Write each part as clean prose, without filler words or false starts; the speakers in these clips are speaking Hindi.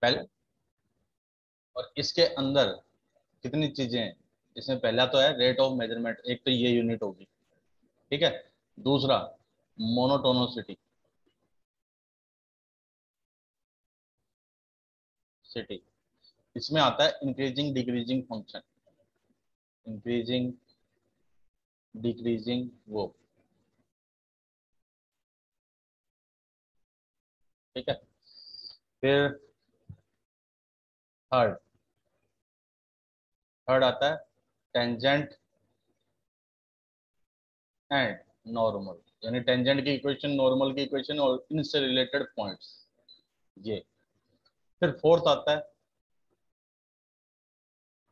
पहले, और इसके अंदर कितनी चीजें हैं? इसमें पहला तो है रेट ऑफ मेजरमेंट, एक तो ये यूनिट होगी, ठीक है। दूसरा मोनोटोनोसिटी, सिटी। इसमें आता है increasing decreasing function, increasing decreasing वो, ठीक है। फिर थर्ड, थर्ड आता है टेंजेंट एंड नॉर्मल, यानी टेंजेंट की इक्वेशन, नॉर्मल की इक्वेशन और इनसे रिलेटेड पॉइंट्स, ये। फिर फोर्थ आता है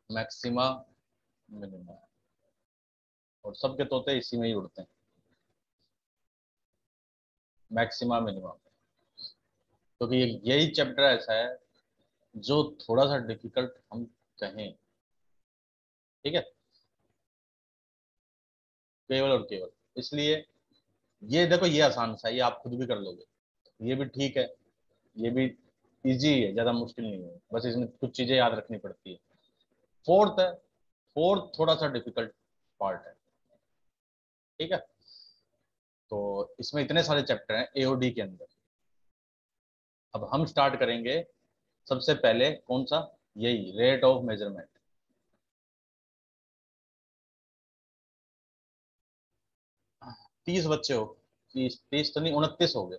मैक्सिमा मिनिमा, और सबके तोते इसी में ही उड़ते हैं, मैक्सिमा मिनिमा। क्योंकि यही चैप्टर ऐसा है जो थोड़ा सा डिफिकल्ट हम कहें, ठीक है, केवल और केवल इसलिए। ये देखो, ये आसान सा है, ये आप खुद भी कर लोगे, ये भी ठीक है, ये भी इजी है, ज्यादा मुश्किल नहीं है, बस इसमें कुछ चीजें याद रखनी पड़ती है। फोर्थ है, फोर्थ थोड़ा सा डिफिकल्ट पार्ट है, ठीक है। तो इसमें इतने सारे चैप्टर हैं एओडी के अंदर। अब हम स्टार्ट करेंगे सबसे पहले कौन सा, यही रेट ऑफ मेजरमेंट। 30 बच्चे हो, 30 तो नहीं, 29 हो गए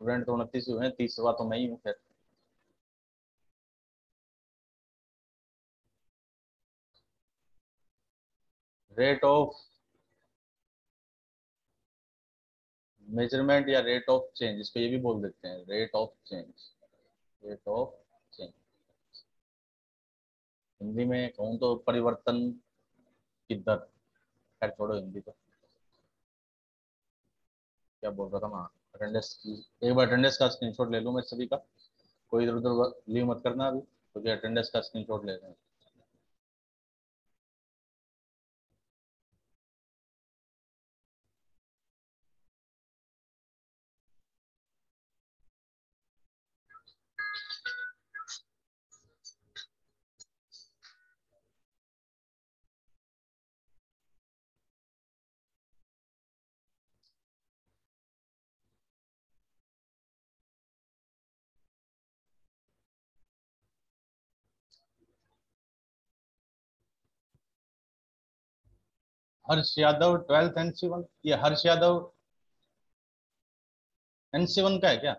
स्टूडेंट, तो 29 हुए हैं, 30वां तो मैं ही हूँ फिर। रेट ऑफ मेजरमेंट या रेट ऑफ चेंज, इसको ये भी बोल देते हैं rate of change, rate of change. Hindi में कहूँ तो परिवर्तन की दर, खैर छोड़ो हिंदी तो, क्या बोल रहा था मैं, अटेंडेंस की। एक बार अटेंडेंस का स्क्रीनशॉट ले लूँ मैं सभी का, कोई इधर उधर लीव मत करना अभी, क्योंकि अटेंडेंस का स्क्रीनशॉट ले रहे हैं। हर्ष यादव 12th NC1, ये हर्ष यादव NC1 का है क्या?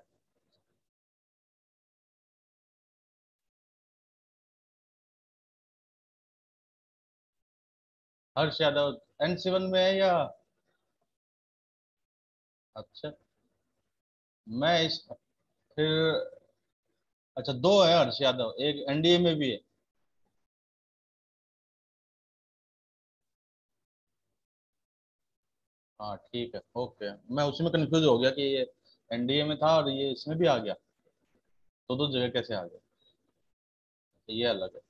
हर्ष यादव NC1 में है या? अच्छा, मैं इस फिर, अच्छा दो है हर्ष यादव, एक एनडीए में भी है। हाँ ठीक है, ओके, मैं उसी में कंफ्यूज हो गया कि ये एनडीए में था और ये इसमें भी आ गया, तो दो जगह कैसे आ गया, ये अलग है।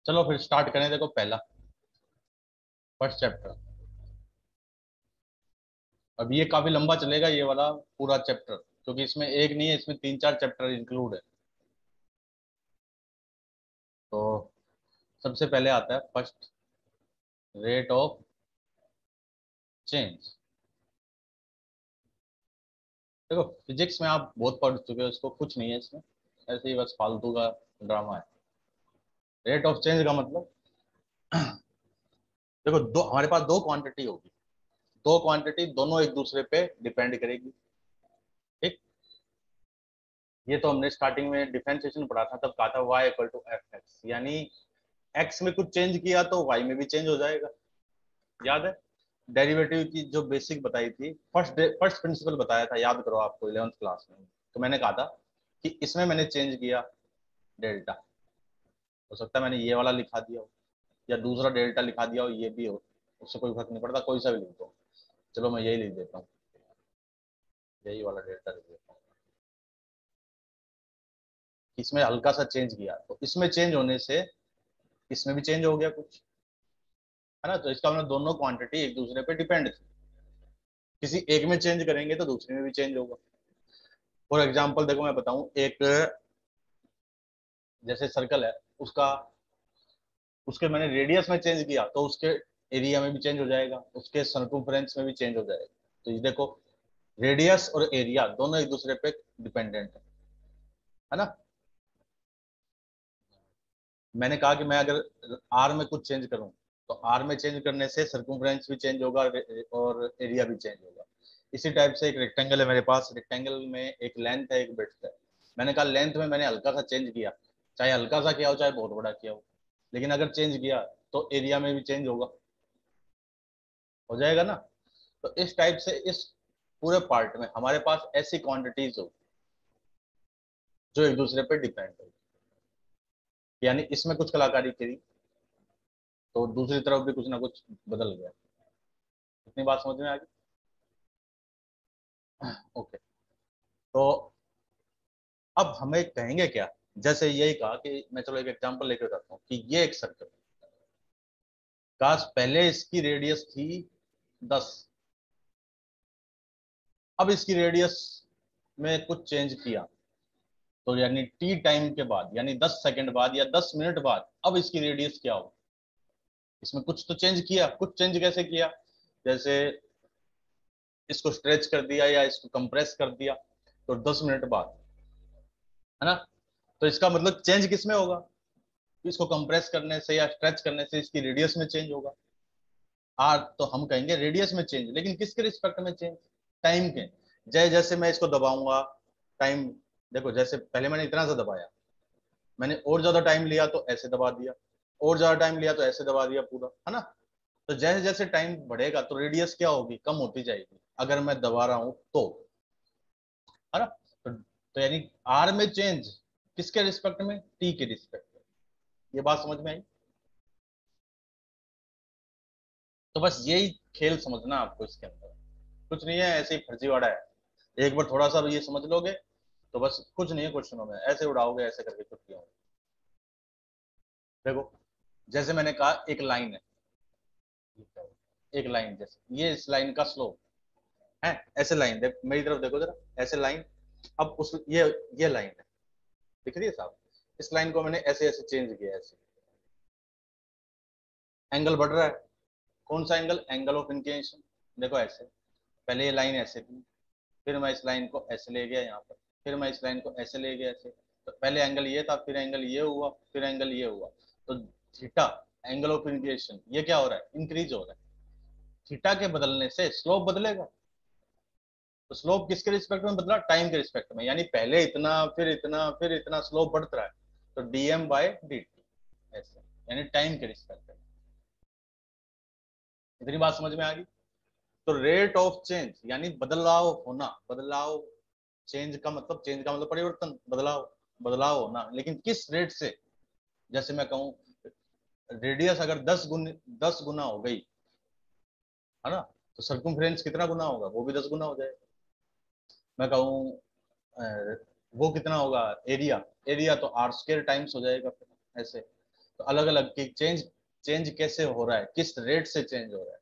चलो फिर स्टार्ट करें, देखो पहला, फर्स्ट चैप्टर। अब ये काफी लंबा चलेगा ये वाला पूरा चैप्टर, क्योंकि इसमें एक नहीं है, इसमें तीन चार चैप्टर इंक्लूड है। तो सबसे पहले आता है फर्स्ट, रेट ऑफ चेंज। देखो फिजिक्स में आप बहुत पढ़ चुके हो, इसको कुछ नहीं है इसमें, ऐसे ही बस फालतू का ड्रामा है। रेट ऑफ चेंज का मतलब, देखो दो, हमारे पास दो क्वांटिटी होगी, दो क्वांटिटी दोनों एक दूसरे पे डिपेंड करेगी, ठीक। ये तो हमने स्टार्टिंग में डिफरेंशिएशन पढ़ा था, तब कहा था y equal to f x, यानी x में कुछ चेंज किया तो y में भी चेंज हो जाएगा, याद है। डेरिवेटिव की जो बेसिक बताई थी, फर्स्ट फर्स्ट प्रिंसिपल बताया था, याद करो आपको 11th क्लास में, तो मैंने कहा था कि इसमें मैंने चेंज किया डेल्टा, हो सकता है मैंने ये वाला लिखा दिया हो या दूसरा डेल्टा लिखा दिया हो, ये भी हो, उससे कोई फर्क नहीं पड़ता, कोई सा भी लिख दो। चलो मैं यही लिख देता हूँ, यही वाला डेल्टा लिख देता हूँ। इसमें हल्का सा चेंज किया तो इसमें चेंज होने से इसमें भी चेंज हो गया कुछ, है ना। तो इसका मतलब दोनों क्वांटिटी एक दूसरे पे डिपेंड थी, किसी एक में चेंज करेंगे तो दूसरे में भी चेंज होगा। फॉर एग्जाम्पल देखो मैं बताऊं, एक जैसे सर्कल है, उसका उसके मैंने रेडियस में चेंज किया तो उसके एरिया में भी चेंज हो जाएगा, उसके सर्कमफ्रेंस में भी चेंज हो जाएगा। तो ये देखो, रेडियस और एरिया दोनों एक दूसरे पे डिपेंडेंट है ना। मैंने कहा कि मैं अगर आर में कुछ चेंज करूं तो आर में चेंज करने से सर्कमफ्रेंस भी चेंज होगा और एरिया भी चेंज होगा। इसी टाइप से एक रेक्टेंगल है मेरे पास, रेक्टेंगल में एक लेंथ है एक ब्रेड्थ है। मैंने कहा लेंथ में मैंने हल्का सा चेंज किया, चाहे हल्का सा किया हो चाहे बहुत बड़ा किया हो, लेकिन अगर चेंज किया तो एरिया में भी चेंज होगा, हो जाएगा ना। तो इस टाइप से इस पूरे पार्ट में हमारे पास ऐसी क्वांटिटीज हो जो एक दूसरे पे डिपेंड हो, यानी इसमें कुछ कलाकारी करी तो दूसरी तरफ भी कुछ ना कुछ बदल गया। इतनी बात समझ में आ गई? ओके। तो अब हमें कहेंगे क्या, जैसे यही कहा कि मैं चलो एक एग्जांपल लेकर जाता हूँ कि ये एक सर्कल, काश पहले इसकी रेडियस थी 10, अब इसकी रेडियस में कुछ चेंज किया तो यानी टी टाइम के बाद यानी 10 सेकंड बाद या 10 मिनट बाद अब इसकी रेडियस क्या हो। इसमें कुछ तो चेंज किया, कुछ चेंज कैसे किया, जैसे इसको स्ट्रेच कर दिया या इसको कंप्रेस कर दिया तो 10 मिनट बाद, है ना। तो इसका मतलब चेंज किस में होगा, इसको कंप्रेस करने से या स्ट्रेच करने से इसकी रेडियस में चेंज होगा। आर तो हम कहेंगे रेडियस में चेंज, लेकिन किसके रिस्पेक्ट में चेंज, टाइम के। जैसे मैं इसको दबाऊंगा टाइम, देखो जैसे पहले मैंने इतना सा दबाया, मैंने और ज्यादा टाइम लिया तो ऐसे दबा दिया, और ज्यादा टाइम लिया तो ऐसे दबा दिया पूरा, है ना। तो जैसे जैसे टाइम बढ़ेगा तो रेडियस क्या होगी, कम होती जाएगी अगर मैं दबा रहा हूं तो, है ना। तो यानी आर में चेंज किसके रिस्पेक्ट में, टी के रिस्पेक्ट में। ये बात समझ में आई? तो बस यही खेल समझना आपको इसके अंदर, कुछ नहीं है, ऐसे ही फर्जीवाड़ा है। एक बार थोड़ा सा ये समझ लोगे तो बस कुछ नहीं है, क्वेश्चनों में ऐसे उड़ाओगे ऐसे करके कुछ नहीं होगा। देखो जैसे मैंने कहा एक लाइन है, एक लाइन जैसे ये इस लाइन का स्लोप है, ऐसे लाइन देख मेरी तरफ देखो जरा, ऐसे लाइन। अब उस ये लाइन है, दिख रही है साहब, इस लाइन को मैंने ऐसे ऐसे चेंज किया, ऐसे एंगल बढ़ रहा है। कौन सा एंगल, एंगल ऑफ इंक्लिनेशन। देखो ऐसे, पहले ये लाइन ऐसे थी, फिर मैं इस लाइन को ऐसे ले गया यहाँ पर, फिर मैं इस लाइन को ऐसे ले गया ऐसे, तो पहले एंगल ये था, फिर एंगल ये हुआ, फिर एंगल ये हुआ। तो थीटा एंगल ऑफ इंक्लिनेशन ये क्या हो रहा है, इंक्रीज हो रहा है। थीटा के बदलने से स्लोप बदलेगा, तो स्लोप किसके रिस्पेक्ट में बदला, टाइम के रिस्पेक्ट में, यानी पहले इतना फिर इतना फिर इतना स्लोप बढ़ता रहा है। तो डीएम बाय डी टी ऐसे, यानी टाइम के रिस्पेक्ट में। इतनी बात समझ में आ गई? तो रेट ऑफ चेंज यानी बदलाव होना, बदलाव, चेंज का मतलब परिवर्तन, बदलाव, बदलाव होना, लेकिन किस रेट से। जैसे मैं कहूं रेडियस अगर 10 गुना हो गई, है ना, तो सर्कमफ्रेंस कितना गुना होगा, वो भी 10 गुना हो जाएगा। मैं कहूँ वो कितना होगा एरिया, एरिया तो आर स्क्वायर टाइम्स हो जाएगा फिर ऐसे। तो अलग अलग की चेंज, चेंज कैसे हो रहा है, किस रेट से चेंज हो रहा है,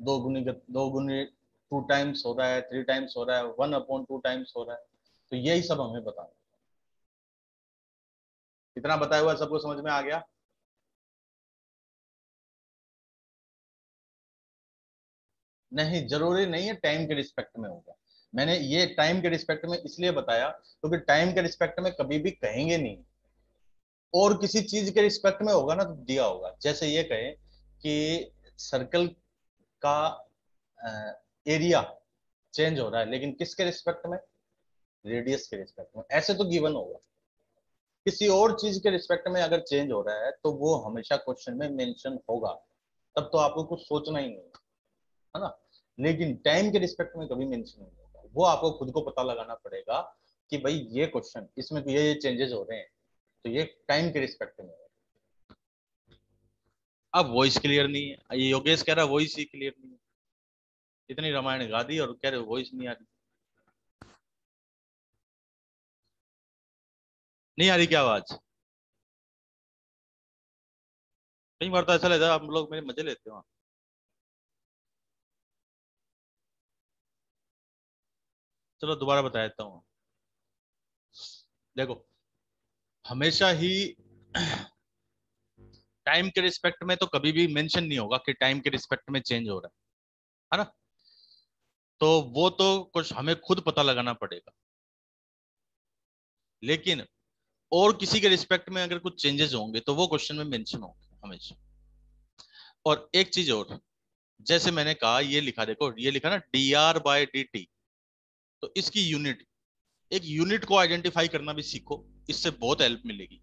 2 गुनी, 2 गुनी 2 टाइम्स हो रहा है, 3 टाइम्स हो रहा है, 1/2 टाइम्स हो रहा है। तो यही सब हमें बताना। इतना बताया हुआ सबको समझ में आ गया? नहीं, जरूरी नहीं है टाइम के रिस्पेक्ट में होगा। मैंने ये टाइम के रिस्पेक्ट में इसलिए बताया क्योंकि टाइम के रिस्पेक्ट में कभी भी कहेंगे नहीं, और किसी चीज के रिस्पेक्ट में होगा ना तो दिया होगा। जैसे ये कहें कि सर्कल का एरिया चेंज हो रहा है, लेकिन किसके रिस्पेक्ट में, रेडियस के रिस्पेक्ट में, ऐसे तो गिवन होगा। किसी और चीज के रिस्पेक्ट में अगर चेंज हो रहा है तो वो हमेशा क्वेश्चन में मेंशन होगा, तब तो आपको कुछ सोचना ही नहीं है ना। लेकिन टाइम के रिस्पेक्ट में कभी मेंशन नहीं होगा, वो आपको खुद को पता लगाना पड़ेगा कि भाई ये क्वेश्चन इसमें तो ये चेंजेस हो रहे हैं, तो ये टाइम के रिस्पेक्ट में है। अब वॉइस क्लियर नहीं है, ये योगेश कह रहा है वॉइस ही क्लियर नहीं है, इतनी रामायण गा दी और कह रहे वॉइस नहीं आ रही। नहीं आ रही क्या आवाज? कई बार तो ऐसा लगता है आप लोग मेरे मजे लेते हो। चलो दोबारा बता देता हूँ। देखो हमेशा ही टाइम के रिस्पेक्ट में तो कभी भी मेंशन नहीं होगा कि टाइम के रिस्पेक्ट में चेंज हो रहा है ना। तो वो तो कुछ हमें खुद पता लगाना पड़ेगा। लेकिन और किसी के रिस्पेक्ट में अगर कुछ चेंजेस होंगे तो वो क्वेश्चन में मेंशन होंगे हमेशा। और एक चीज और, जैसे मैंने कहा ये लिखा, देखो ये लिखा ना dr/dt, तो इसकी यूनिट, एक यूनिट को आइडेंटिफाई करना भी सीखो, इससे बहुत हेल्प मिलेगी।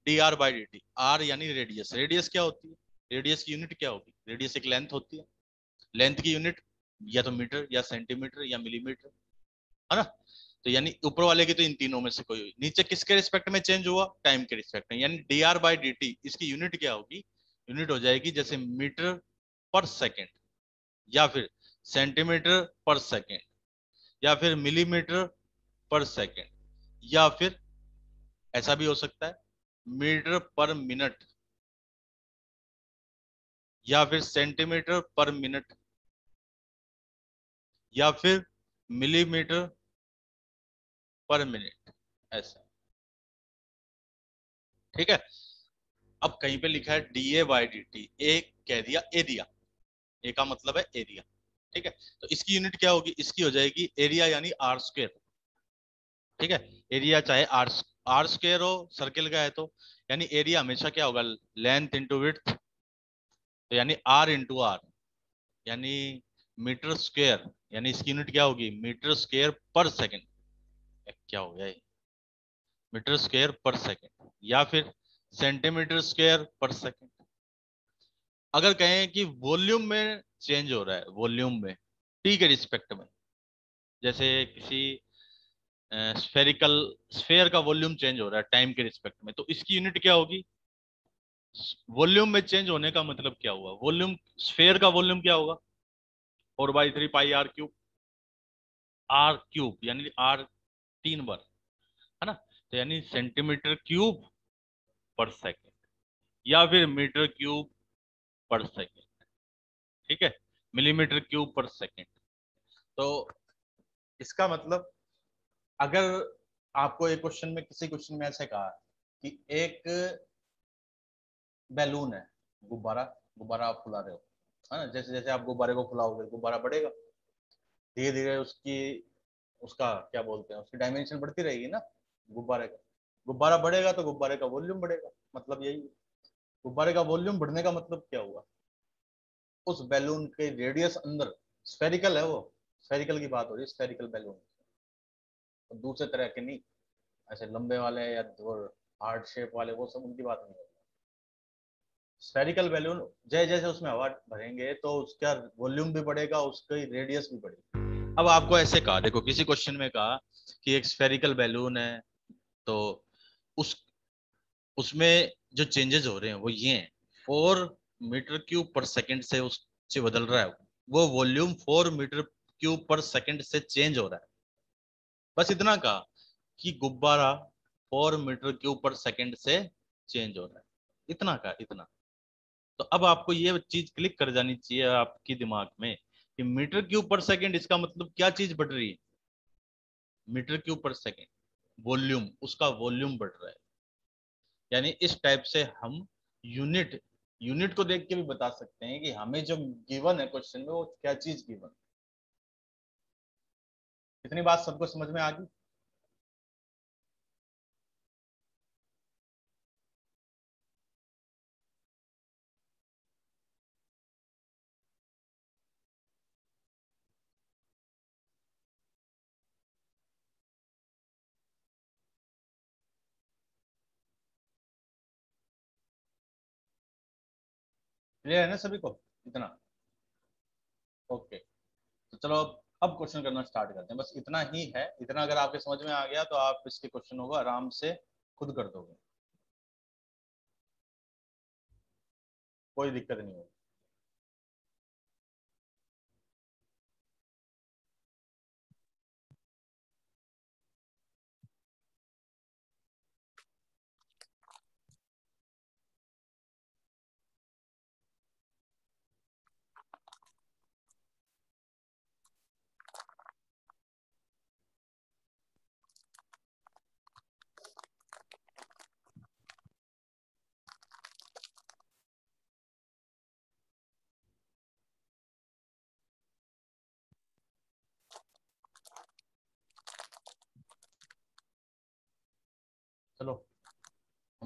dr/dt, r यानी रेडियस, रेडियस क्या होती है, रेडियस की यूनिट क्या होगी, रेडियस एक लेंथ होती है, लेंथ की यूनिट या तो मीटर या सेंटीमीटर या मिलीमीटर, है ना। तो यानी ऊपर वाले की तो इन तीनों में से कोई हुई, नीचे किसके रिस्पेक्ट में चेंज हुआ, टाइम के रिस्पेक्ट में, यानी dr/dt इसकी यूनिट क्या होगी, यूनिट हो जाएगी जैसे मीटर पर सेकेंड, या फिर सेंटीमीटर पर सेकेंड, या फिर मिलीमीटर पर सेकेंड, या फिर ऐसा भी हो सकता है मीटर पर मिनट, या फिर सेंटीमीटर पर मिनट, या फिर मिलीमीटर पर मिनट, ऐसा। ठीक है। अब कहीं पे लिखा है dA/dt, ए कह दिया एरिया, ए का मतलब है एरिया। ठीक है, तो इसकी यूनिट क्या होगी, इसकी हो जाएगी एरिया यानी आर स्क्वायर। ठीक है, एरिया चाहे आर स्क्वायर हो, सर्किल का है तो, यानी एरिया हमेशा क्या होगा, लेंथ इंटू विड्थ, तो यानी आर इंटू आर, यानी मीटर स्क्वायर, यानी इसकी यूनिट क्या होगी, मीटर स्क्वायर पर सेकेंड, क्या हो गया ये, मीटर स्क्वायर पर सेकेंड, या फिर सेंटीमीटर स्क्वायर पर सेकेंड। अगर कहें कि वॉल्यूम में चेंज हो रहा है, वॉल्यूम में टी के रिस्पेक्ट में, जैसे किसी स्फेरिकल स्फेयर का वॉल्यूम चेंज हो रहा है टाइम के रिस्पेक्ट में, तो इसकी यूनिट क्या होगी, वॉल्यूम में चेंज होने का मतलब क्या हुआ, वॉल्यूम, स्फेयर का वॉल्यूम क्या होगा, 4/3 पाई आर क्यूब, यानी आर 3 बार, है ना। तो यानी सेंटीमीटर क्यूब पर सेकेंड, या फिर मीटर क्यूब पर सेकेंड। ठीक है, मिलीमीटर क्यूब पर सेकेंड। तो इसका मतलब, अगर आपको एक क्वेश्चन में, किसी क्वेश्चन में ऐसे कहा कि एक बैलून है, गुब्बारा, गुब्बारा आप फुला रहे हो, है ना, जैसे जैसे आप गुब्बारे को फुलाओगे गुब्बारा बढ़ेगा, धीरे धीरे उसकी, उसका क्या बोलते हैं, उसकी डायमेंशन बढ़ती रहेगी ना गुब्बारे का, गुब्बारा बढ़ेगा तो गुब्बारे का वॉल्यूम बढ़ेगा, मतलब यही है। गुब्बारे का वॉल्यूम बढ़ने का मतलब क्या हुआ, उस बैलून के रेडियस अंदर, स्फेरिकल है वो, स्फेरिकल की बात हो रही है, स्फेरिकल बैलून, तो दूसरे तरह के नहीं, ऐसे लंबे वाले या हार्ड शेप वाले, वो सब उनकी बात नहीं है। स्फेरिकल बैलून, जैसे जैसे उसमें हवा भरेंगे तो उसका वॉल्यूम भी बढ़ेगा, उसकी रेडियस भी बढ़ेगी। अब आपको ऐसे कहा, देखो किसी क्वेश्चन में कहा कि एक स्फेरिकल बैलून है, तो उस उसमें जो चेंजेस हो रहे हैं वो ये हैं, 4 मीटर क्यूब पर सेकेंड से उससे बदल रहा है, वो वॉल्यूम 4 मीटर क्यूब पर सेकेंड से चेंज हो रहा है। बस इतना कहा कि गुब्बारा 4 मीटर क्यूब पर सेकेंड से चेंज हो रहा है, इतना कहा, इतना। तो अब आपको ये चीज क्लिक कर जानी चाहिए आपकी दिमाग में कि मीटर क्यूब पर सेकेंड, इसका मतलब क्या चीज बढ़ रही है, मीटर क्यूब पर सेकेंड, वॉल्यूम, उसका वॉल्यूम बढ़ रहा है। यानी इस टाइप से हम यूनिट, यूनिट को देख के भी बता सकते हैं कि हमें जो गिवन है क्वेश्चन में वो क्या चीज गिवन। इतनी बात सबको समझ में आ गई। क्लियर है ना सभी को, इतना। ओके, तो चलो अब क्वेश्चन करना स्टार्ट करते हैं, बस इतना ही है, इतना अगर आपके समझ में आ गया तो आप इसके क्वेश्चन को आराम से खुद कर दोगे, कोई दिक्कत नहीं होगी।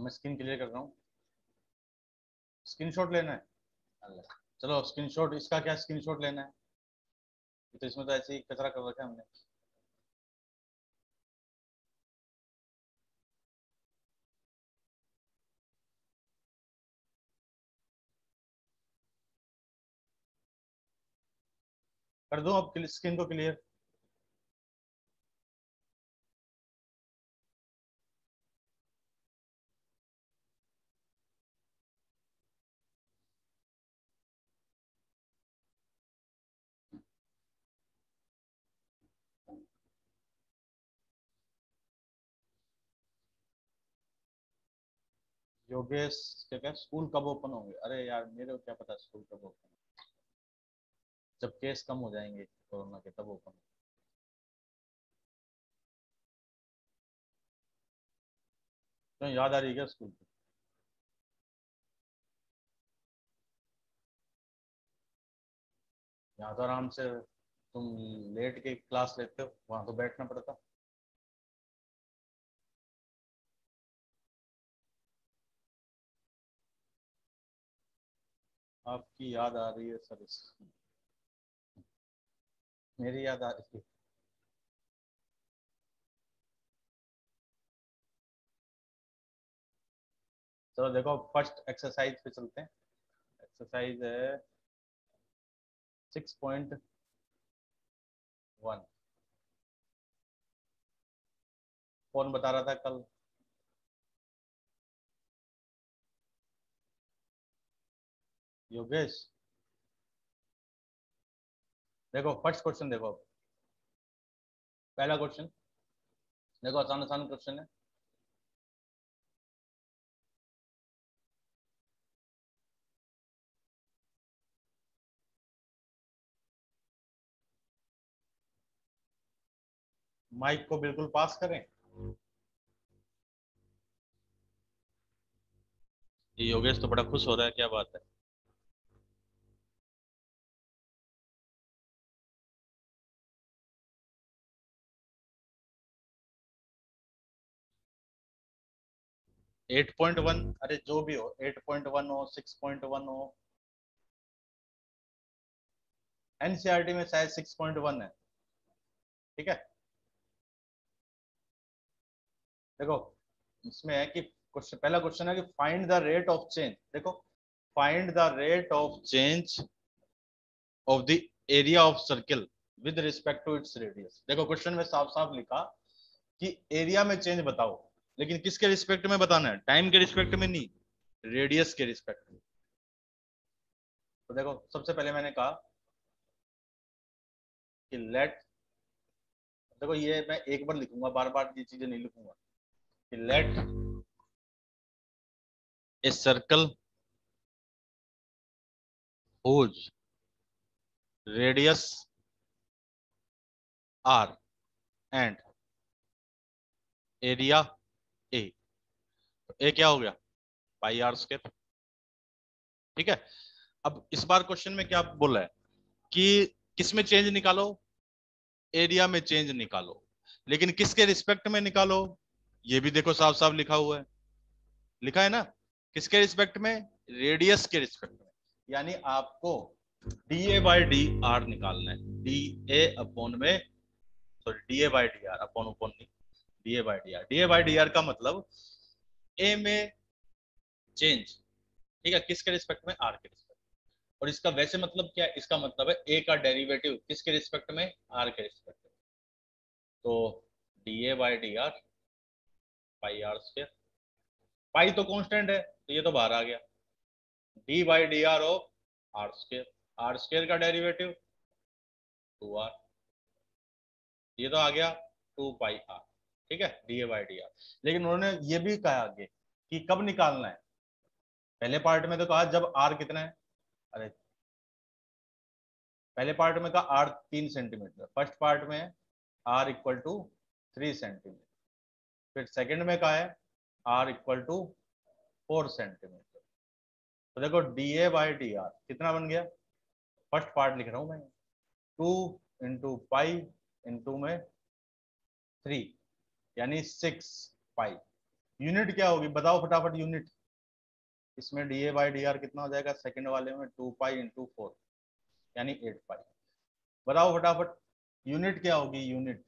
मैं स्क्रीन क्लियर कर रहा हूँ। स्क्रीनशॉट लेना है, चलो स्क्रीनशॉट, इसका क्या स्क्रीनशॉट लेना है, तो इसमें तो ऐसे ही कचरा कर रखा है हमने। कर दूं अब स्क्रीन को क्लियर? योगेश क्या क्या स्कूल कब ओपन होंगे? अरे यार मेरे को क्या पता स्कूल कब ओपन, जब केस कम हो जाएंगे कोरोना के तब ओपन। तो याद आ रही है क्या स्कूल की? यहाँ तो आराम से तुम लेट के क्लास लेते हो, वहां तो बैठना पड़ता। आपकी याद आ रही है सर, मेरी याद आ रही है। चलो देखो फर्स्ट एक्सरसाइज पे चलते हैं। एक्सरसाइज है 6.1। कौन बता रहा था कल? योगेश। देखो फर्स्ट क्वेश्चन देखो, पहला क्वेश्चन देखो, आसान आसान क्वेश्चन है। माइक को बिल्कुल पास करें। ये योगेश तो बड़ा खुश हो रहा है, क्या बात है? 8.1, अरे जो भी हो, 8.1 हो 6.1 हो, एनसीईआरटी में शायद 6.1 है। ठीक है, देखो इसमें है कि क्वेश्चन, पहला क्वेश्चन है कि find the rate of change. देखो, find the rate of change of the area of circle with respect to its radius. देखो क्वेश्चन में साफ साफ लिखा कि एरिया में चेंज बताओ, लेकिन किसके रिस्पेक्ट में बताना है? टाइम के रिस्पेक्ट में नहीं, रेडियस के रिस्पेक्ट में। तो देखो सबसे पहले मैंने कहा कि लेट, देखो ये मैं एक बार लिखूंगा, बार बार ये चीजें नहीं लिखूंगा, कि let a circle whose radius r and area a। तो a क्या हो गया? पाई आर स्क्वायर। ठीक है, अब इस बार क्वेश्चन में क्या बोला है कि किस में चेंज निकालो? एरिया में चेंज निकालो, लेकिन किसके रिस्पेक्ट में निकालो? ये भी देखो साफ साफ लिखा हुआ है, लिखा है ना, किसके रिस्पेक्ट में? रेडियस के रिस्पेक्ट में। यानी आपको D A by D R निकालना है, डी ए अपॉन में, sorry D A by D R, upon upon नहीं, D A by D R. D A by D R का मतलब ए में चेंज, ठीक है, किसके रिस्पेक्ट में? आर के रिस्पेक्ट। और इसका वैसे मतलब क्या है? इसका मतलब है ए का डेरिवेटिव किसके रिस्पेक्ट में? आर के रिस्पेक्ट में। तो D A by D R pi R square, pi तो कांस्टेंट है तो ये तो बाहर आ गया, D by D R of R square, R square का डेरिवेटिव 2r, ये तो आ गया 2 पाई आर। ठीक है, D A by D are. लेकिन उन्होंने ये भी कहा आगे कि कब निकालना है। पहले पार्ट में तो कहा जब आर कितना है, अरे पहले पार्ट में कहा आर 3 सेंटीमीटर, फर्स्ट पार्ट में आर इक्वल टू 3 सेंटीमीटर, फिर सेकंड में कहा है आर इक्वल टू 4 सेंटीमीटर। तो देखो D A by D are कितना बन गया? फर्स्ट पार्ट लिख रहा हूं मैं, 2 × पाई इंटू में 3, यानी 6 पाई। यूनिट क्या होगी बताओ फटाफट यूनिट। इसमें D A by D are कितना हो जाएगा, सेकंड वाले में 2 पाई × 4 यानी 8 पाई। बताओ फटाफट यूनिट क्या होगी यूनिट।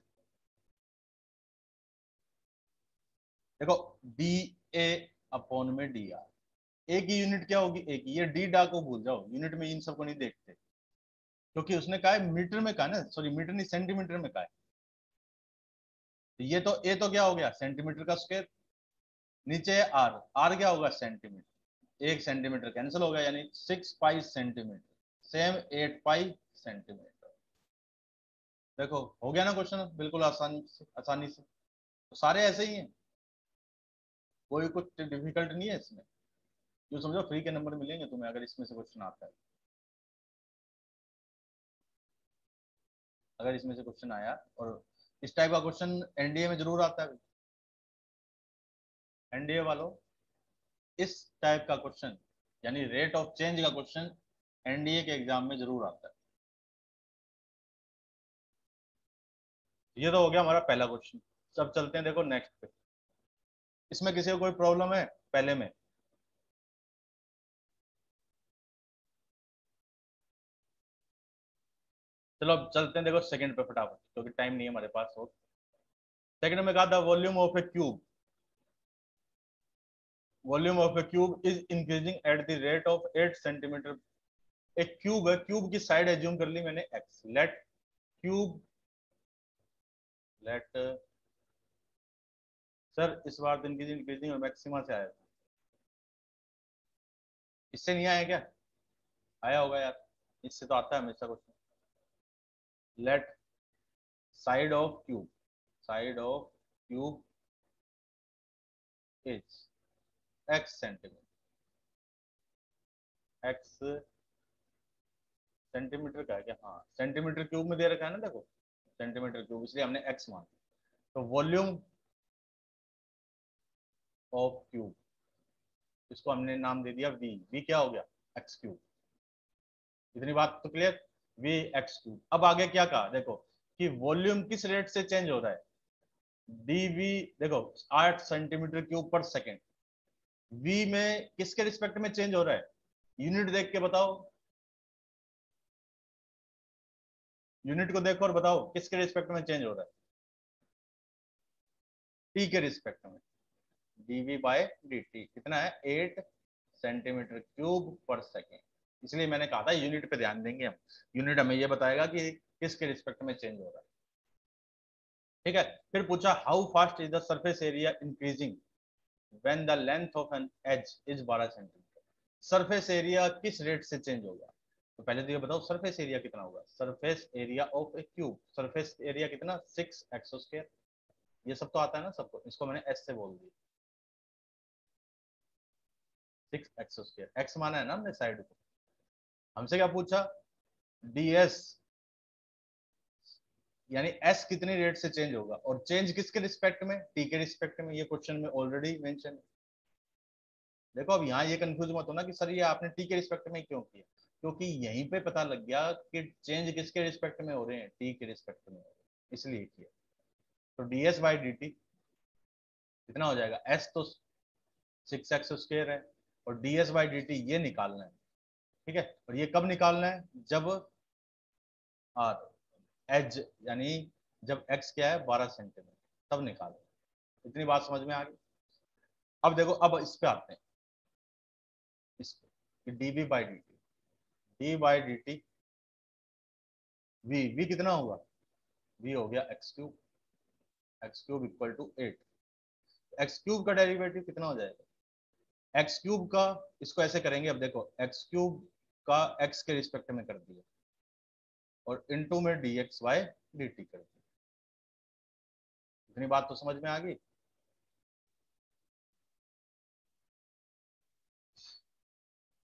देखो डी ए अपॉन में डी आर, ए की यूनिट क्या होगी, ए की, ये डी डा को भूल जाओ, यूनिट में इन सबको नहीं देखते क्योंकि उसने कहा है मीटर में कहा ना, सॉरी मीटर नहीं सेंटीमीटर में कहा है। तो ये तो ए तो क्या हो गया सेंटीमीटर का स्क्वायर, नीचे आर, आर क्या होगा सेंटीमीटर, 1 सेंटीमीटर कैंसिल हो गया यानी 6 पाई सेंटीमीटर, सेम 8 पाई सेंटीमीटर। देखो हो गया ना क्वेश्चन बिल्कुल आसानी से। तो सारे ऐसे ही हैं, कोई कुछ डिफिकल्ट नहीं है इसमें। जो समझो फ्री के नंबर मिलेंगे तुम्हें अगर इसमें से क्वेश्चन आता है, अगर इसमें से क्वेश्चन आया। और इस टाइप का क्वेश्चन एनडीए में जरूर आता है, एनडीए वालों इस टाइप का क्वेश्चन यानी रेट ऑफ चेंज का क्वेश्चन एनडीए के एग्जाम में जरूर आता है। ये तो हो गया हमारा पहला क्वेश्चन। सब चलते हैं देखो नेक्स्ट पे। इसमें किसी को कोई प्रॉब्लम है पहले में? चलो अब चलते हैं देखो सेकंड पे फटाफट क्योंकि टाइम नहीं है हमारे पास। और सेकंड में कहा था volume of a cube, volume of a cube is increasing at the rate of 8 centimetre. एक क्यूब है, क्यूब की साइड एज्यूम कर ली मैंने x, let cube, let sir इस बार दिन की इंक्रीजिंग और मैक्सिमा से आया था, इससे नहीं आया क्या? आया होगा यार, इससे तो आता है हमेशा question. Let side of cube, side of cube is x centimetre, x centimetre का है क्या? हाँ सेंटीमीटर क्यूब में दे रखा है ना, देखो सेंटीमीटर क्यूब इसलिए हमने एक्स मान। तो वॉल्यूम ऑफ क्यूब, इसको हमने नाम दे दिया वी, वी क्या हो गया एक्स क्यूब। इतनी बात तो क्लियर, वी एक्स क्यूब। अब आगे क्या कहा देखो कि वॉल्यूम किस रेट से चेंज हो रहा है, डीवी देखो 8 सेंटीमीटर क्यूब पर सेकेंड, वी में किसके रिस्पेक्ट में चेंज हो रहा है, यूनिट देख के बताओ, यूनिट को देखो और बताओ किसके रिस्पेक्ट में चेंज हो रहा है, टी के रिस्पेक्ट में, डीवी बाय डी टी कितना है 8 सेंटीमीटर क्यूब पर सेकेंड। इसलिए मैंने कहा था यूनिट पे ध्यान देंगे हम, यूनिट हमें ये बताएगा कि किसके रिस्पेक्ट में चेंज हो रहा है। ठीक है, फिर पूछा how fast is the surface area increasing when the length of an edge is 12 centimetre. Surface area किस रेट से चेंज होगा, तो पहले तो ये बताओ सरफेस एरिया कितना होगा, surface area of a cube, surface area कितना 6 एक्स स्क्वायर, ये सब तो आता है ना सबको, इसको मैंने एस से बोल दिया 6 एक्स स्क्वायर, एक्स माना है ना हमने साइड को। हमसे क्या पूछा ds यानी s कितनी रेट से चेंज होगा, और चेंज किसके रिस्पेक्ट में, t के रिस्पेक्ट में, ये क्वेश्चन में ऑलरेडी मेंशन। देखो अब यहाँ ये कंफ्यूज मत होना कि सर ये आपने t के रिस्पेक्ट में क्यों किया, क्योंकि यहीं पे पता लग गया कि चेंज किसके रिस्पेक्ट में हो रहे हैं, t के रिस्पेक्ट में हो रहे हैं इसलिए किया। तो ds बाई डी टी कितना हो जाएगा, s तो 6 एक्स स्क्वायर है और ds बाई डी टी ये निकालना है। ठीक है, और ये कब निकालना है, जब एज यानी जब x क्या है 12 सेंटीमीटर तब निकालो। इतनी बात समझ में आ गई। अब देखो अब इस पे आते हैं, इस पे d v by d t, d by d t v, v कितना होगा, वी हो गया x cube, x cube equal to 8। X cube का डेरिवेटिव कितना हो जाएगा, एक्स क्यूब का, इसको ऐसे करेंगे अब देखो एक्स क्यूब का एक्स के रिस्पेक्ट में कर दिया और इनटू में d x by d t कर दिया। इतनी बात तो समझ में आ गई।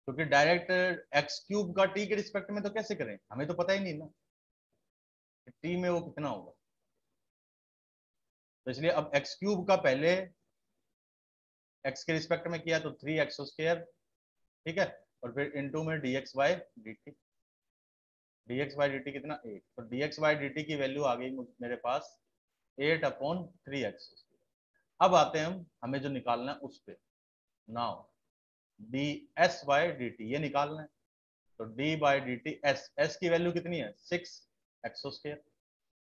क्योंकि डायरेक्ट एक्स क्यूब का टी के रिस्पेक्ट में तो कैसे करें, हमें तो पता ही नहीं ना टी में वो कितना होगा। तो इसलिए अब एक्स क्यूब का पहले एक्स के रिस्पेक्ट में किया तो 3 एक्स स्क्वायर, ठीक है, और फिर इनटू में d x by d t, D x by d T कितना 8, तो D x by d t की वैल्यू आ गई मेरे पास 8 अपॉन 3 एक्स। अब आते हैं हम, हमें जो निकालना है उस पे। Now d s by d t ये निकालना है, तो d by d t s की वैल्यू कितनी है 6 x²।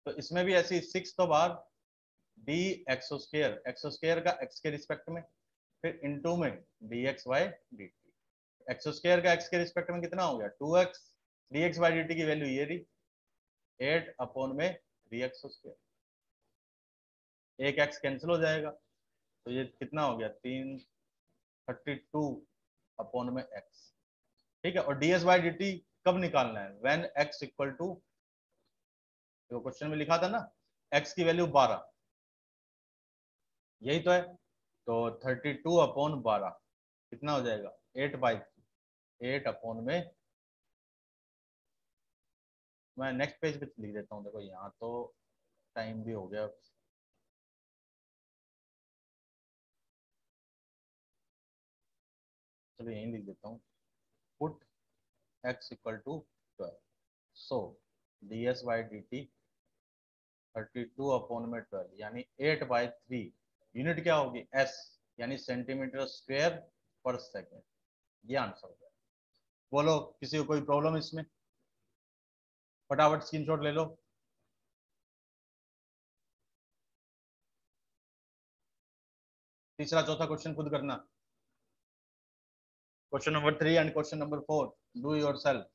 तो इसमें भी ऐसी 6 तो बाहर, डी x² का x के रिस्पेक्ट में, फिर इंटू में d x by d t. x² का x के रिस्पेक्ट में कितना हो गया 2x, d x by d t की वैल्यू ये रही 8 अपॉन में 3x²। एक x कैंसिल हो जाएगा, तो ये कितना हो गया 32 अपॉन में x। ठीक है, और ds बाई डी टी कब निकालना है, व्हेन x इक्वल टू, जो क्वेश्चन में लिखा था ना, x की वैल्यू 12, यही तो है। तो 32 अपॉन 12 कितना हो जाएगा 8/3, 8 अपॉन में, मैं नेक्स्ट पेज पे लिख देता हूँ, देखो यहाँ तो टाइम भी हो गया। चलो यहीं लिख देता हूँ, put x equal to 12, so d s by d t 32 upon में 12 यानी 8/3, यूनिट क्या होगी s, यानी सेंटीमीटर स्क्वायर पर सेकेंड। ये आंसर होगा। बोलो किसी को कोई प्रॉब्लम इसमें, फटाफट स्क्रीनशॉट ले लो। तीसरा चौथा क्वेश्चन खुद करना। Question number 3 and question number 4 do yourself.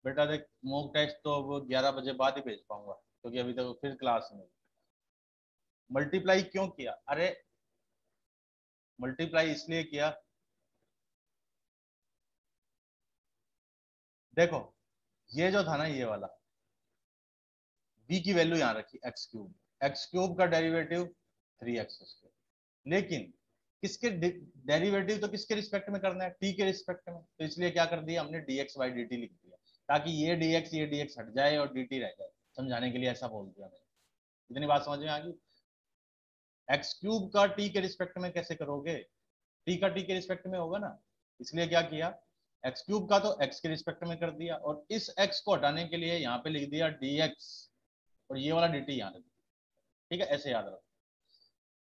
बेटा देख, मॉक टेस्ट तो अब 11 बजे बाद ही भेज पाऊंगा, क्योंकि अभी तक फिर क्लास में। मल्टीप्लाई क्यों किया, अरे मल्टीप्लाई इसलिए किया, देखो ये जो था ना ये वाला, b की वैल्यू यहाँ रखी x³ का डेरिवेटिव 3x², लेकिन किसके डेरिवेटिव तो किसके रिस्पेक्ट में करना है, t के रिस्पेक्ट में, तो इसलिए क्या कर दिया हमने dx बाई dt लिख दिया, ताकि ये dx हट जाए और dt रह जाए, समझाने के लिए ऐसा बोल दिया मैंने। इतनी बात समझ में आ गई। x³ का t के रिस्पेक्ट में कैसे करोगे, t का t के रिस्पेक्ट में होगा ना, इसलिए क्या किया x³ का तो x के रिस्पेक्ट में कर दिया, और इस x को हटाने के लिए यहाँ पे लिख दिया dx, और ये वाला dt यहाँ रख दिया। ठीक है, ऐसे याद रखो।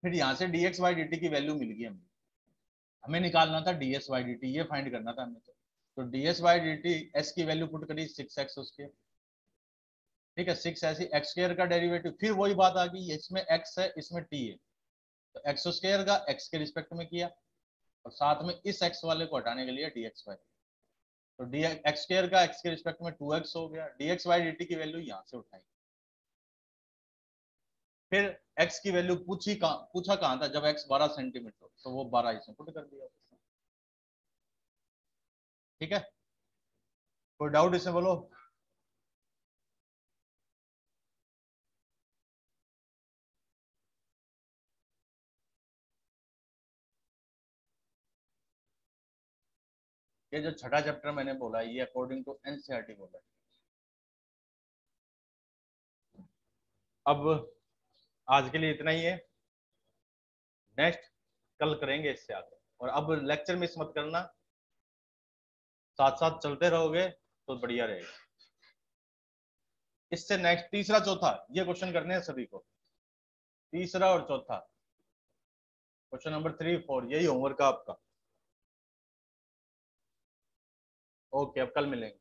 फिर यहाँ से dx बाई dt की वैल्यू मिल गई हमें, हमें निकालना था ds बाई dt, ये फाइंड करना था हमें। तो ds बाई dt s की वैल्यू पुट करी 6x²। ठीक है, 6 ऐसी x² का डेरिवेटिव, फिर वही बात आ गई, इसमें x है इसमें t है, तो x² का x के रिस्पेक्ट में किया, और साथ में इस x वाले को हटाने के लिए dx बाई, तो x² का x के रिस्पेक्ट में 2x हो गया, dx बाई dt की वैल्यू यहाँ से उठाई। फिर x की वैल्यू पूछा कहाँ था, जब x 12 सेंटीमीटर, तो वो 12 इसमें पुट कर दिया। ठीक है, कोई डाउट इसमें बोलो। ये जो छठा चैप्टर मैंने बोला, ये अकॉर्डिंग टू एनसीईआरटी बोला है। अब आज के लिए इतना ही है, नेक्स्ट कल करेंगे इससे आगे। और अब लेक्चर मिस मत करना, साथ साथ चलते रहोगे तो बढ़िया रहेगा। इससे नेक्स्ट तीसरा चौथा ये क्वेश्चन करने हैं सभी को, तीसरा और चौथा, क्वेश्चन नंबर 3 4, यही होमवर्क का आपका। ओके, अब कल मिलेंगे।